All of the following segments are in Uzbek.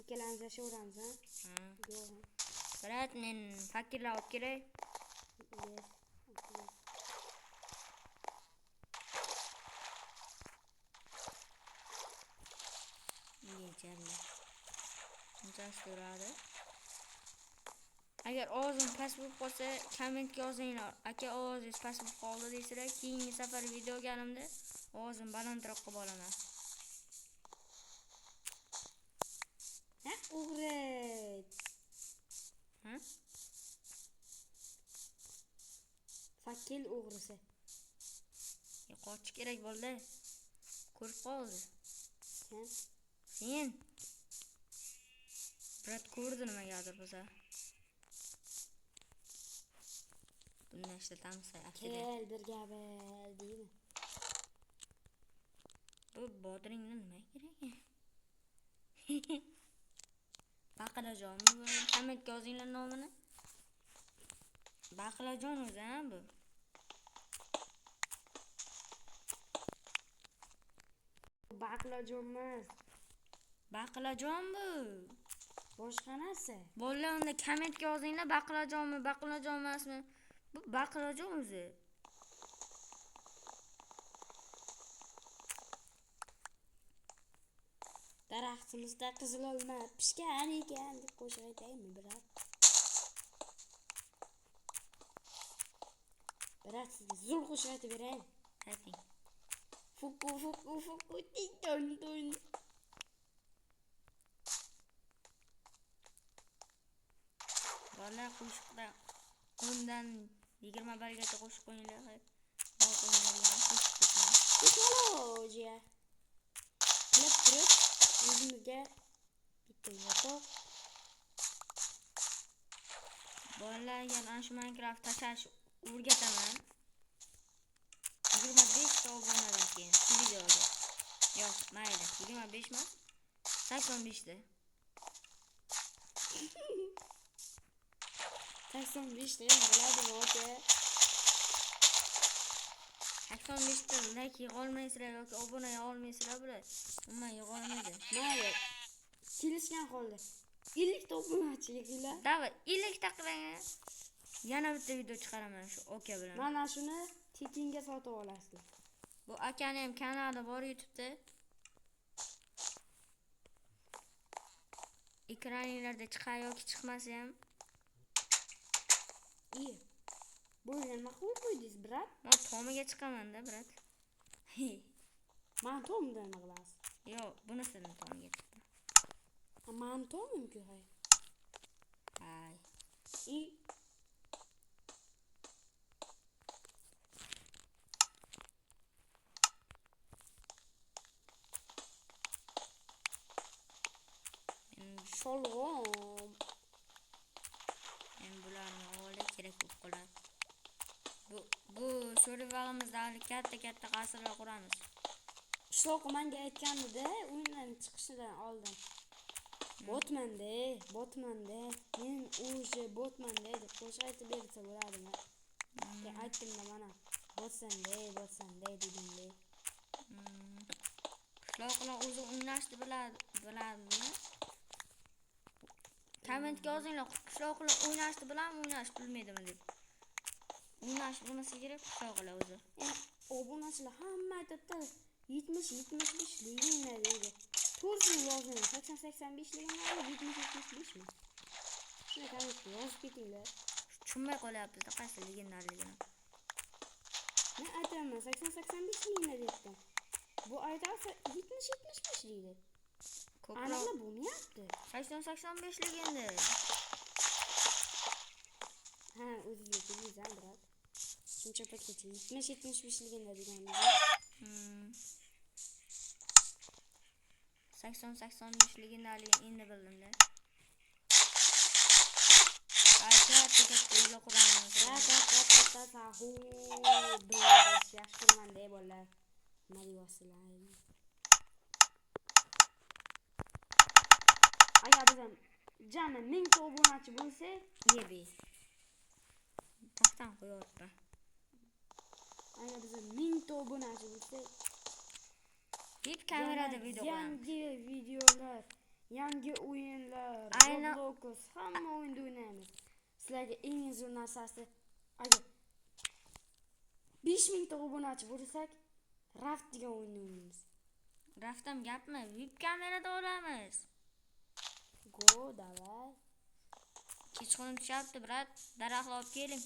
ikkalamiz yashayveramiz, ha? Yo'q. Birat, men fakirlar olib kelay. Bunchasi turadi. Agar ovozim past bo'lib qolsa, kommentga yozinglar. Aka, ovozingiz past bo'lib qoldi deysizlar. Keyingi safar video olganimda ovozim balandroq qilib olaman. Ha, o'g'ri. Ha? Fakil o'g'risi. Qochish kerak bo'ldi. Ko'rib qoldi. Sen? Birat ko'rdi nimagadir bo'lsa. Bundan ishlatamiz aslida. Kel bir gapi deydi. Bu bodringni nima kerak? Baqlajon bu. Kommentga yozinglar nomini. Baqlajon o'zi, ha bu. Baqlajon emas. Baqlajon bu. Boshqa narsa. Bolalar unda kommentga yozinglar, baqlajonmi, baqlajon emasmi? Bu baqlajon o'zi. Daraxtimizda qizil olma pishgan ekan deb qo'shiq aytaymi, Birat? Birat, sizga zo'r qo'shiq aytib berayin. Ayting. Fuku fuku fuku ting ton ton. Bolalar qo'shiqda 10 dan 21 gacha qo'shiq o'ynaylar. Texnologiya. Qilib turib, o'zimizga bitta yotoq. Bolalarga ana shu Minecraft tashlash o'rgataman. 25 ta obunadan keyin shu videoga. Yo'q, mayli, 25 emas. 85 ta. 85 ta bo'ladimi aka? 85 ta like yig'olmaysizlar yoki obuna yig'olmaysizlar bular. Umuman yig'olmaydi. Mayli. Kelishgan holda 50 ta obunachiliklar. Davlat 50 ta qiling. Yana bitta video chiqaraman shu aka bilan. Mana shuni tekinga sotib olasizlar. Bu akani ham kanali bor YouTube'da. Ekraninglarda chiqar yoki chiqmasa ham. İyi. Bo'lgan nima qilib qo'ydingiz, Birat? Men tomiga chiqaman-da, Birat. Men tomda nima qilasiz? Yo'q, bunisidan tomiga chiqdim. Ha, men tomim-ku, hay. Hay. Sholg'om. Men bularni olib kerak bo'lib qoladi. Bu survivalimizda katta qasrlar quramiz. Qishloq menga aytgandi-da, o'yindan chiqishidan oldin. Botmanda. Men o'sha botmanda deb qo'shiq aytib bersa bo'ladimi? Men aytdim-da mana. Botsanda dedim-da. Qishloqlar o'zi o'ynashni biladimi? Kommentga yozinglar, qishloqlar o'ynashni biladimi, o'ynash bilmaydimi deb. O'ynash bilmasa kerak qishloqlar o'zi. Obunachilar hamma aytadi, 70-75 ligini deydi. To'g'risini yozing, 80-85 ligini, 70-75 mi? Shuni kommentga yozib ketinglar. Tushunmay qolyapmiz-da qaysi legendarligini. Men aytaman 80-85 ligini debdim. Bu aytasa 70-75 deydi. Aniqlab bo'lmayapti. 80-85 legenda. Ha, o'zingizga kelingizlar, Birat. Shuncha paytgacha 70-75 legenda deganmiz. 80-85 legendaligini endi bildim-da. Katta uylar quramiz. Sahu. Yaxshi ko'rmanda bolalar. Nima deyapsizlar? Agar bizam jami 1000 ta obunachi bo'lsa, yebi. Taxtan qo'yapman. Agar bizam 1000 ta obunachi bo'lsa, deb kamerada video qilamiz. Yangi videolar Yangi o'yinlar, Aynan- Roblox, hamma o'yinda o'ynaymiz. Sizlarga eng zo'r narsasi, agar 5000 ta obunachi bo'lsak, Raft degan o'yinni o'ynaymiz. Raftam gapmi? VIP kamerada olamiz. Go, davay. Kechqurun tushyapti, brat. Daraxtlar olib keling.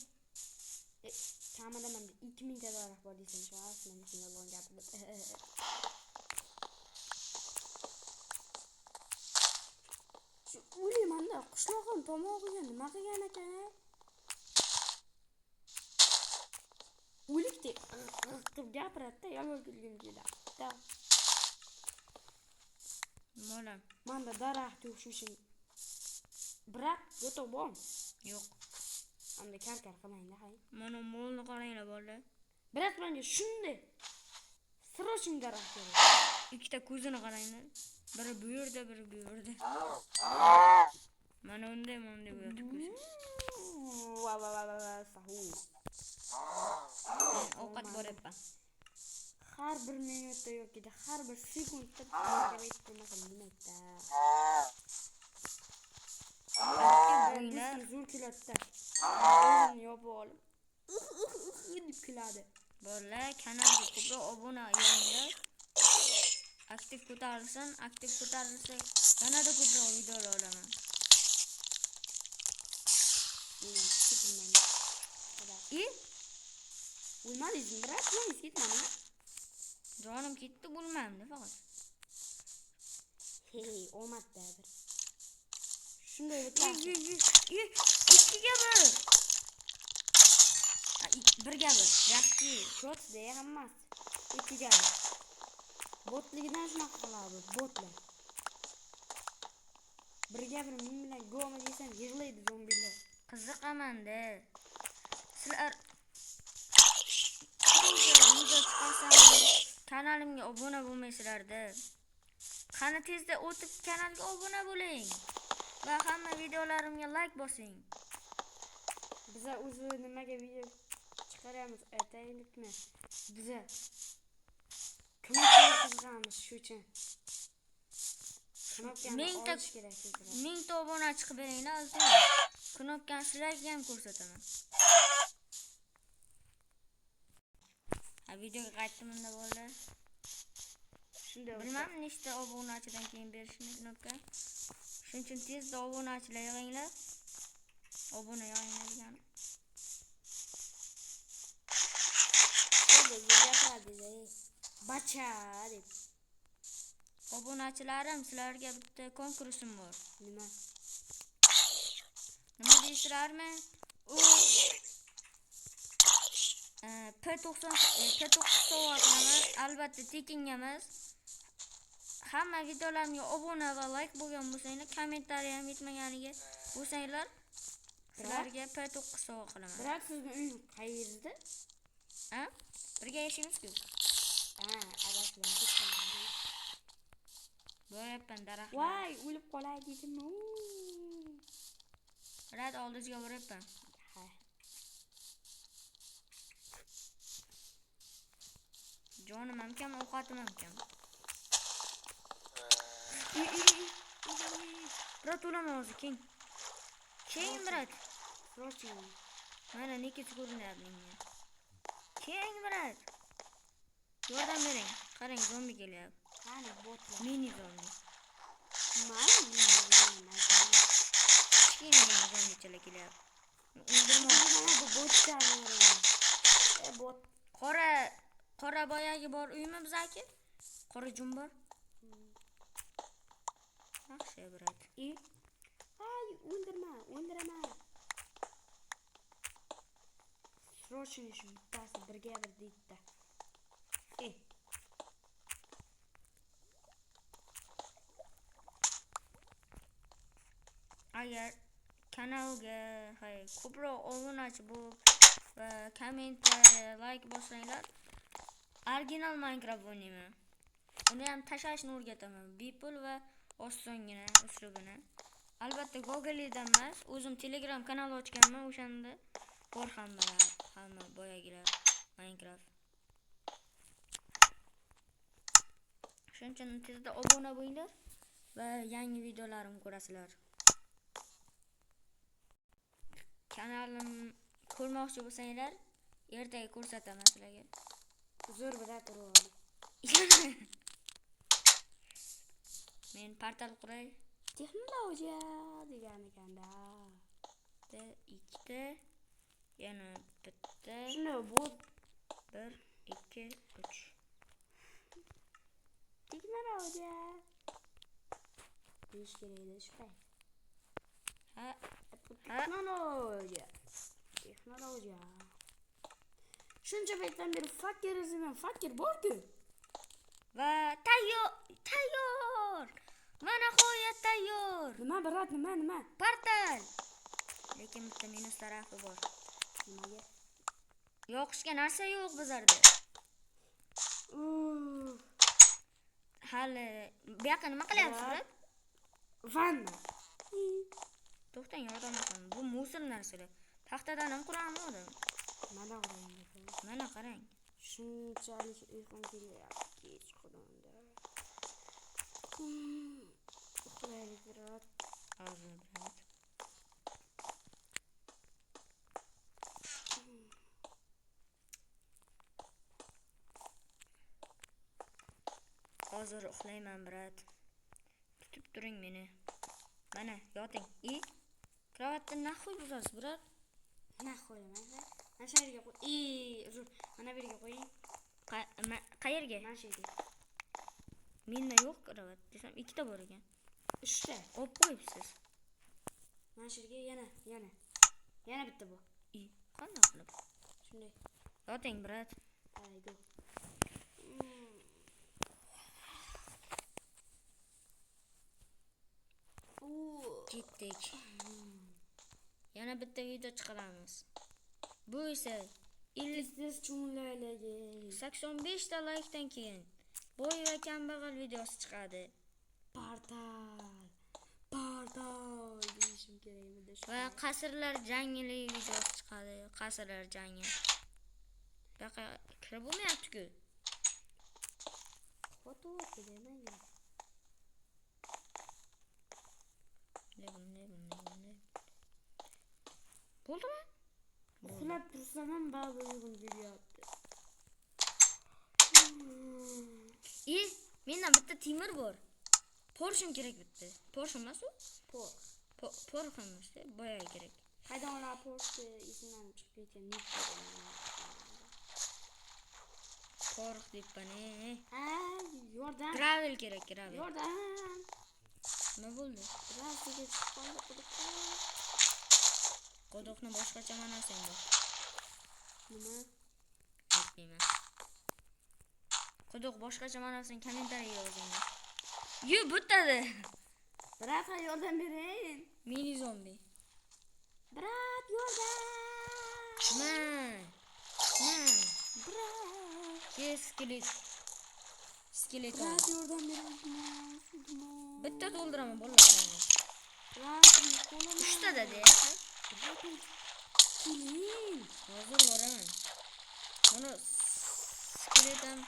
Kamida menda 2000 ta daraxt bor desam, shu aslan shunday yolg'on gapirib. Shu o'ylaymanda qishlog'im tomog'iga nima qilgan ekan? O'likdek qilib gapiradi-da, yolg'on kelgim keladi. Mo'lam. Manda daraxt yo'q shu uchun. Biroq go'toq bor. Yo'q. Anda kar-kar qilmaydi, hay. Mana mo'lni qaranglar bolalar. Biroq menga shunday sroching daraxt kerak. Ikkita ko'zini qaranglar. Biri bu yerda, biri bu yerda. Mana unday bo'lyapti ko'zi. Va sahu. Men ovqat boryapman. Har bir minutda yoki har bir sekundda program etib turmasam nimaga? O'yinlar Zo'r keladi-da. O'zini yopib olib deb kuladi. bolalar kanalga ko'proq obuna yozinglar. Aktiv ko'tarilsa, yanada ko'proq videolar olaman. Men tushunmayman. O'lmadingizmi? Biroq men ketmadimmi? Jonim ketdi bo'lmamdi faqat. Hey, olmadi bir. Shunday o'tadi. Ikkiga bir. Birga bir. Yaxshi. Shotda hammasi. Ikkiga bir. Botligidan shunaqa qiladi, botlar. Birga bir men bilan go'mi desam yig'laydi zombilar. Qiziqaman-da. Sizlar video chiqarsam kanalimga obuna bo'lmaysizlar-da. Qani tezda o'tib kanalga obuna bo'ling va hamma videolarimga like bosing. Biz o'zi nimaga video chiqaramiz aytaylikmi? Biz knopka qiziqamiz shu uchun. Knopkani olish kerak sizlar. 1000 ta obuna chiqib beringlar, o'zi. Knopkani sizlarga ham ko'rsataman. Videoga qaytdim-da bo'ldi. Shunday Bilmam nechta obunachidan keyin berishini knopka. Shuning uchun tezda obunachilar yig'inglar. Obuna yig'inglar degan. Bacha deb. Obunachilarim, sizlarga bitta konkursim bor. Nima? Nima deysizlarmi? U P90 sovg'a qilamiz, albatta tekinga emas. Hamma videolarimga obuna va like bo'lgan bo'lsanglar, kommentariy ham yetmaganiga bo'lsanglar, sizlarga P9 sovg'a qilaman. Biroq sizning uyingiz qayerda? Ha? Birga yashaymiz-ku. Adashlar ketgan. Boryapman daraxtlar. Voy, o'lib qolay dedim-ku. Rad oldizga boryapman. Jonim ham kam, ovqatim ham kam. Brat o'laman hozir, keng. Keng brat. Sroching. Mana nekis ko'rinyapti menga. Keng brat. Yordam bering. Qarang, zombi kelyapti. Qani botlar. Mini zombi. Kichkina zombichalar kelyapti. Bu botlar. Bot. Qora boyagi bor uymi bizaki? Qora jumbor. Yaxshi brat. Ay, o'ldiraman. Sroching shu bittasi birga bir deydi-da. Agar kanalga ko'proq obunachi bo'lib va kommentariy, like bosinglar, original Minecraft o'ynayman. Uni ham tashlashni o'rgataman, bepul va osongina uslubini. Albatta Google'dan emas, o'zim Telegram kanal ochganman, o'shanda bor hamma boyagilar Minecraft. Shuning uchun tezda obuna bo'linglar. va yangi videolarimni ko'rasizlar. Kanalim ko'rmoqchi bo'lsanglar, ertaga ko'rsataman sizlarga. Zo'r bilan turib. Men portal quray. Texnologiya degan ekanda. Ikkita, yana bitta. Shuni bu 1 2 3. texnologiya. Deyish kerak edi shu payt. Texnologiya. Texnologiya. Shuncha paytdan beri fakir izimdan fakir bor-ku. Va tayyor. Mana nihoyat tayyor. Nima brat, nima? Portal. Lekin bitta minus tarafi bor. Nimaga? Yoqishga narsa yo'q bizlarda. Hali bu yoqqa nima qilyapsiz? Vanna. To'xtang, yordam beraman. Bu musor narsalar. Taxtadan ham quramiz odam. Mana qarang. Mana qarang. Shunchalik uyqum kelyapti kechqurunda. Uxlaylik biroq. Hozir biroq. Hozir uxlayman brat. Tutib turing meni. Mana yoting. Kravatni naxuy buzasiz brat. Naxuy mana. Mana shu yerga qo'y. Mana bu yerga qo'ying. Qayerga? Mana shu yerga. Menda yo'q kravat desam, ikkita bor ekan. 3 ta. Olib qo'yibsiz. Mana shu yerga yana bitta bor. Qanday qilib? Shunday. Yoting brat. Aygo. Ketdik. Yana bitta video chiqaramiz. Bu esa 85 ta like'dan keyin boy va kambag'al videosi chiqadi. Portal deyishim kerak edi shu. Va qasrlar jangli videosi chiqadi. Qasrlar jangi. Baqa kirib bo'lmayapti-ku. Foto demayman. Bo'ldimi? Uxlab tursam ham ba'zi uyg'un kelyapti. Menda bitta temir bor. Porshim kerak bitta. Porsh emas-ku? Porx emas, boya kerak. Qaydan ola Porsche isimdan chiqib ketgan Porx debane. Yordam. Gravel kerak, gravel. Yordam. Nima bo'ldi? Rastiga chiqib qoldi quduqqa. Quduqni boshqacha ma'nosang bor. Nima? Aytmayman. Quduq boshqacha ma'nosini kommentariyaga yozinglar. Bittadi. Brat, yordam bering. Mini zombi. Brat, yordam. Brat. Skelet. Brat, yordam bering. Bitta to'ldiraman bolalar. Brat, qo'lim. 3 ta da. Keling. Hozir boraman. Mana skeletam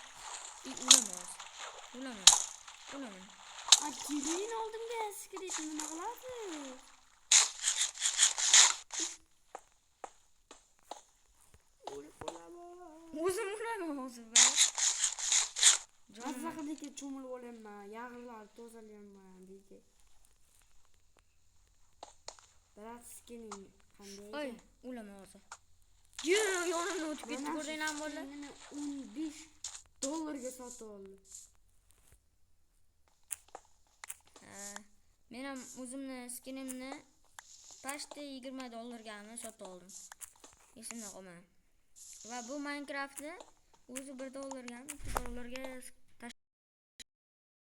o'laman. Keling oldimga skelet nima qilasiz? O'zim o'laman hozir. Mazaqadagi cho'milib olaman, yag'irlar tozalayman deydi. Brat, keling. Qanday? Oy, o'laman hozir. Yonimdan o'tib ketdi, ko'rdinglarmi bolalar? Meni $15 sotib oldi. Men ham o'zimni skinimni pashta $20 sotib oldim. Esimda qolmadi. Va bu Minecraftni o'zi $1 $2 ga